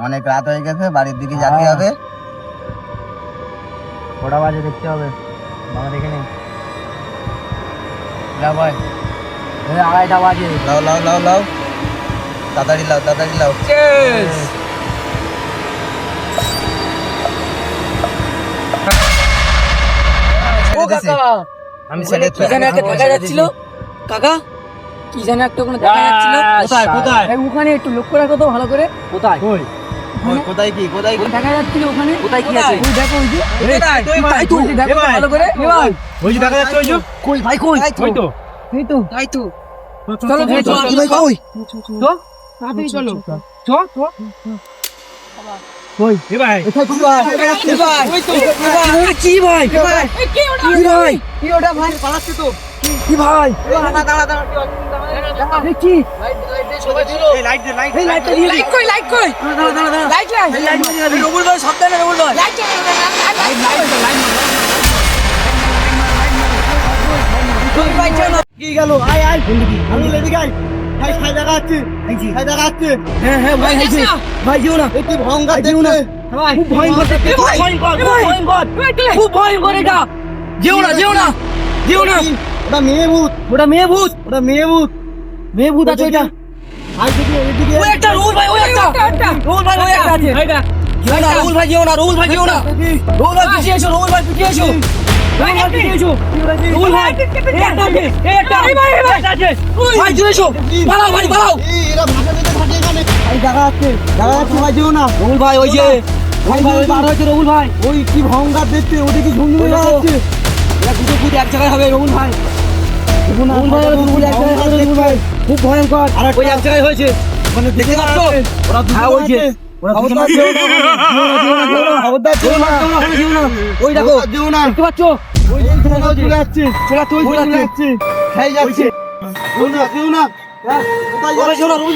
অনেক রাত হয়ে গেছে, বাড়ির দিকে যেতে হবে। কটা বাজে দেখতে হবে, বাবা দেখে নেই। লাও ভাই, 2:30 বাজে। লাও লাও লাও লাও, তাড়াতাড়ি লাও, তাড়াতাড়ি লাও। ও কাকা, আমি ছেড়ে কি জানি একটা দেখা যাচ্ছিল কাকা, কি জানি একটা ওখানে দেখা যাচ্ছিল। কোথায় কোথায়? এই ওখানে একটু লক্ষ্য রাখো তো ভালো করে। কোথায়? কোথায় কি কোথায় কি দেখা যাচ্ছিল ওখানে। কোথায় কি আছে? ওই দেখো, ওই যে তাই তো, দেখো ভালো করে। এ ভাই, ওই যে দেখা যাচ্ছে, ওই যে কই ভাই, কই? ওই তো এই তো, তাই তো। চলো এই তো, ভাই, কই? তো তাড়াতাড়ি চলো। কই? এ ভাই, কোথায় কি ভাই? এ ভাই, ওই তো। এ কি ভাই? কি ভাই? কি ভাই? কি ওটা ভাই? পালাচ্ছে তো। কি ভাই? দাঁড়া দাঁড়া দাঁড়া, এ কি? এই লাইট দে, লাইট এই লাইটটা দিয়ে দে। লাইট কই দাঁড়া দাঁড়া দাঁড়া। লাইট এই লাইট দিয়ে দে। রবুল ভাই সাবধানে, রবুল ভাই। লাইট কি গেল? আয় আয়, আমি এদিকে আয়। ভাই খাই দেখা যাচ্ছে, খাই দেখা যাচ্ছে। হ্যাঁ হ্যাঁ ভাই, হয়েছে ভাই, যেও না। একটু ভয়ঙ্কর যেও না দেখতে। ভাই, খুব ভয়ঙ্কর দেখতে, খুব ভয়ঙ্কর, খুব ভয়ঙ্কর, খুব ভয়ঙ্কর এটা। যেও না, যেও না, যেও না। ওটা মেয়ে ভূত, ওটা মেয়ে ভূত, ওটা মেয়ে ভূত। মেয়ে ভূত আছে এটা। ভাই এদিকে, এদিকে। ওই একটা রুল ভাই, ওই একটা রুল ভাই, ওই একটা আছে। যেও না রুল ভাই, যেও না রুল ভাই, যেও না। রুল ভাই পিছিয়ে এসো, রুল ভাই পিছিয়ে এসো, রুল ভাই পিছিয়ে এসো। রুল ভাই, এই একটা আছে, এই একটা আছে। ভাই চলে এসো, পালাও ভাই, পালাও। এই, এরা ভাষা দিতে থাকে এখানে। ভাই দেখা যাচ্ছে, দেখা যাচ্ছে ভাই, যেও না। রুল ভাই, ওই যে ভাই ভাই, ওই বার হয়েছে রুল ভাই। ওই কি ভয়ঙ্কর দেখতে, ওদিকে ঝুমঝুমে ওই দেখো। যাচ্ছে। এরা দুটো ভূত এক জায়গায় হবে রুল ভাই। দেখুন না, রুল ভাই, ওরা দুটো ভূত এক জায়গায় হবে রুল ভাই। খুব ভয়ঙ্কর, ওই এক জায়গায় হয়েছে। মানে দেখতে পাচ্ছ? ওরা দুটো হ্যাঁ, ওই যে। আছে। ওরা দুটো খবরদার আছে। যেও না, যেও না, যেও না, খবরদার যেও না। যেও না। ওই দেখো, খবরদার যেও না। দেখতে পাচ্ছ? ওই যে চলে যাচ্ছে, ছোলা তুই ওই চলে যাচ্ছে, খাই যাচ্ছে। যেও না, যেও না। হ্যাঁ, কোথায় ওরা যাচ্ছে? যেও না, রুল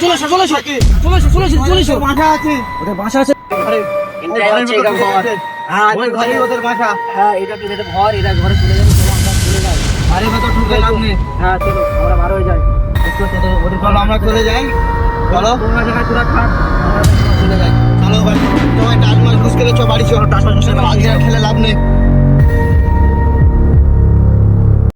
চলে এসো, চলে এসো, চলে এসো, চলে এসো, চলে এসো, চলে এসো। মাথা আছে। ওদের বাসা আছে। আরে, এটাই হচ্ছে এটা ঘর। হ্যাঁ, ওই ঘরেই ওদের বাসা। হ্যাঁ, এটা ঘর, এরা ঘরে চলে যাবে, চলো আমরা চলে যাই। আরে ভেতর ঢুকে লাভ নেই। হ্যাঁ চলো, আমরা বার হয়ে যাই। একটু ওদের চলো আমরা চলে যাই। চলো তোমরা জায়গায় তোরা থাক, চলে যাই। চলো ভাই, তোমায় টাল মাল ঘুষ করে বাড়ি চলো। আজকে আর খেলে লাভ নেই।